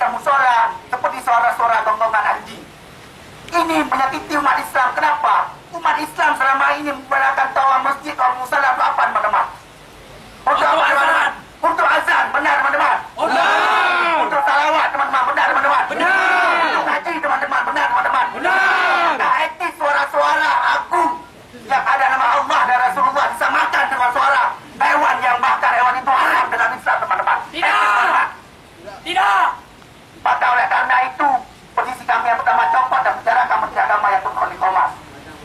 dan musola seperti suara-suara gonggongan anjing. Ini menyakiti umat Islam. Kenapa? Umat Islam selama ini menggunakan tawa masjid atau musola untuk apa, teman-teman? Untuk apa, teman-teman? Untuk azan, benar, teman-teman? Benar. Untuk salawat, teman-teman, benar, teman-teman? Benar. Untuk ngaji, teman-teman, benar, teman-teman? Benar. Nah, etis suara-suara agung yang ada nama Allah dan Rasulullah disamakan dengan suara hewan yang bahkan hewan itu haram dalam Islam, teman-teman. Tidak. Tidak. Maka oleh karena itu, posisi kami yang pertama copot dan bicarakan Menteri Agama yang turun di Komnas.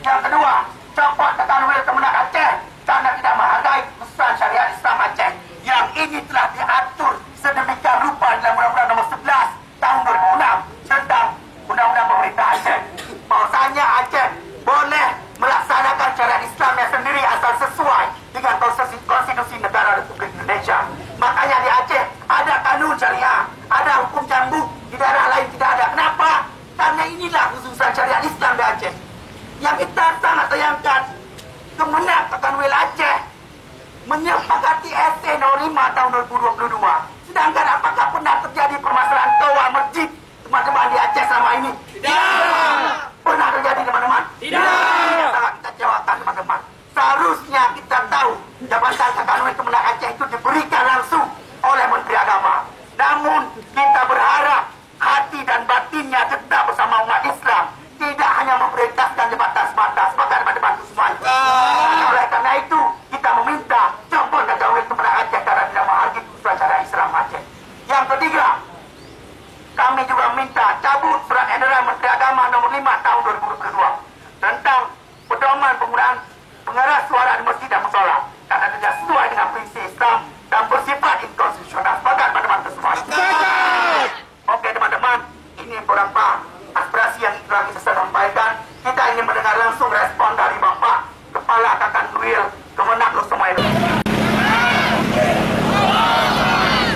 Yang kedua, copot Kanwil Kemenak Aceh karena tidak menghargai keputusan syariat Islam Aceh. Yang ini telah diatur sedemikian rupa dalam Undang-Undang Nomor 11 Tahun 2006 tentang Undang-Undang Pemerintah Aceh. Bahwasanya Aceh boleh melaksanakan syariat Islamnya sendiri asal sesuai dengan konstitusi negara Republik Indonesia. Makanya di Aceh ada kanun syariah, ada hukum cambuk, di daerah lain tidak ada. Kenapa? Karena inilah khususan syariat Islam di Aceh. Yang kita sangat sayangkan, Kemenak Kanwil Aceh menyepakati SC nomor 5 tahun 2022. Sedangkan apakah pernah terjadi permasalahan toa masjid teman-teman di Aceh selama ini? Tidak. Pernah terjadi, teman-teman? Tidak. Sangat kita jawabkan, teman-teman. Seharusnya kita tahu jabatan Kanwil Kemenak Aceh itu diberikan langsung oleh Menteri Agama. Namun kita berharap hati dan batinnya tetap bersama umat Islam, tidak hanya memprioritaskan jabatan semata sebagai teman-teman semuanya. Oleh karena itu kita meminta copot Kanwil Kemenak Aceh karena tidak menghargai keputusan syariat Islam Aceh. Yang ketiga, kami juga minta cabut surat edaran Menteri Agama nomor 5 tahun 2022 tentang pedoman penggunaan pengeras suara di masjid dan musola karena tidak sesuai dengan prinsip Islam dan bersifat inkonstitusional. Sepakat, teman-teman semua? Oke, teman-teman, ini beberapa aspirasi yang telah kita sampaikan. Kita ingin mendengar langsung respon dari Bapak Kepala Kanwil Kemenak semua itu.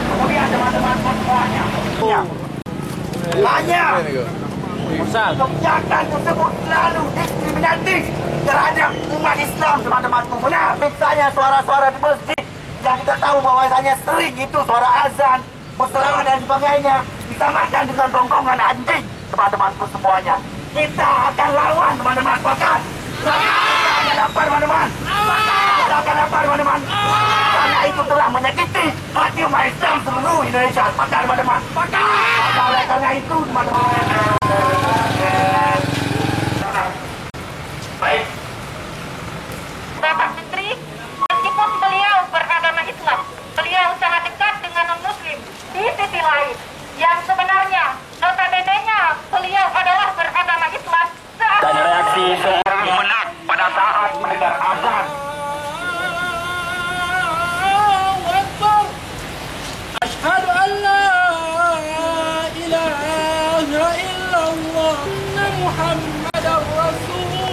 Kemudian teman-teman semuanya, hanya kebijakan tersebut selalu diskriminatif terhadap umat Islam, teman-teman. Benar, misalnya suara-suara di masjid yang kita tahu bahwasanya sering itu suara azan, berselangan dan sebagainya disamakan dengan gonggongan anjing, teman-teman semuanya. Kita akan lawan, teman-teman. Bahkan kita akan dapat, teman-teman. Kita akan dapat, teman-teman. Karena itu telah menyakiti hati umat Islam seluruh Indonesia. Bahkan, teman-teman. Oleh karena itu, teman-teman. Baik. Bapak Menteri, meskipun beliau beragama Islam, beliau sangat dekat dengan non-Muslim. Di sisi lain, yang sebenarnya notabene-nya beliau adalah beragama Islam. Dan reaksi Kemenak pada saat mendengar azan. Asyhadu an la ilaha illallah Muhammadar Rasulullah.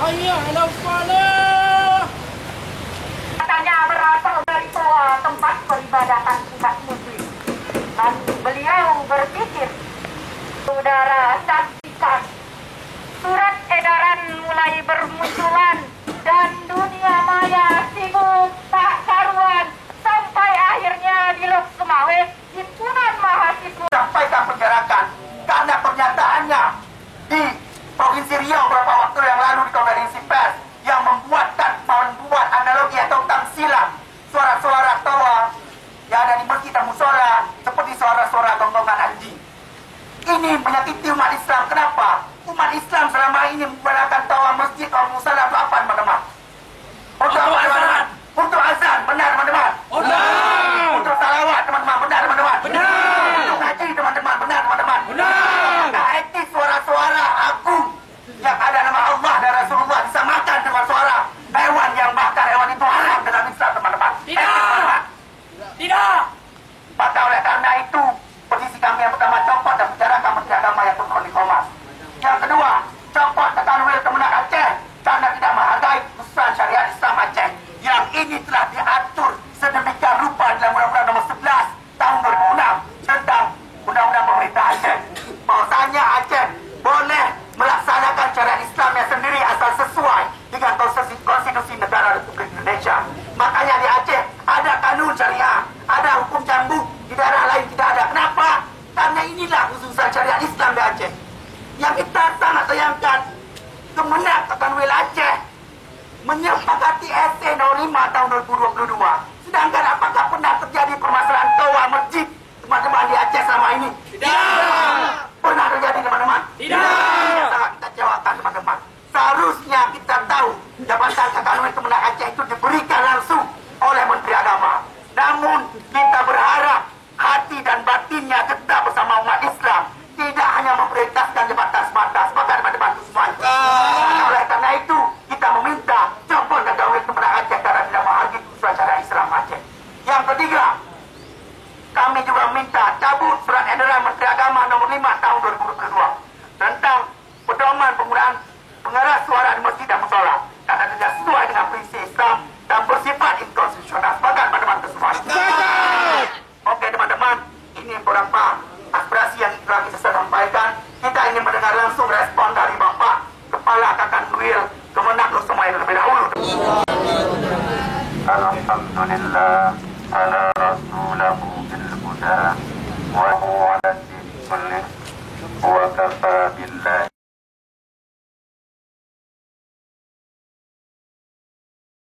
Hayya 'alal shalah. Katanya berasal dari tempat peribadatan umat Muslim. Dan beliau berpikir, saudara saksikan, surat edaran mulai bermunculan dan dunia maya sibuk tak karuan sampai akhirnya di Lok Semawe himpunan mahasiswa Sampaikan penjarakan karena pernyataannya di Provinsi Riau beberapa waktu yang lalu di konferensi pers yang membuat analogi atau tamsilan suara-suara tawa yang ada di masjid dan musola seperti suara-suara gonggongan anjing. Ini menyakiti umat Islam. menyepakati SC No. 5 tahun 2022. Sedangkan apakah pernah terjadi permasalahan toa masjid teman-teman di Aceh selama ini? Tidak. Pernah terjadi teman-teman? Tidak. Sangat kita jawabkan teman-teman. Seharusnya kita tahu Jabatan Kakanuan Kemenak Aceh itu diberikan langsung oleh Menteri Agama. Namun kita berharap hati dan batinnya tetap bersama umat Islam, tidak hanya memprioritaskan jabatan semata sebagai teman-teman semuanya. Oleh karena itu kita meminta Jabatan Kakanuan Kemenak Aceh karena tidak menghargai usulan syariat Islam Aceh. Yang ketiga, kami juga minta cabut surat edaran Menteri Agama nomor 5 tahun 2022 tentang pedoman penggunaan pengeras suara di masjid dan musola karena tidak sesuai dengan prinsip Islam dan bersifat inkonstitusional. Sepakat teman-teman semua? Oke teman-teman, ini beberapa aspirasi yang telah kita sampaikan. Kita ingin mendengar langsung respon dari Bapak Kepala Kakanwil Kemenak Nusemail terlebih dahulu. Alhamdulillah ala rasulahu bil huda wa huwa ala din kullih wa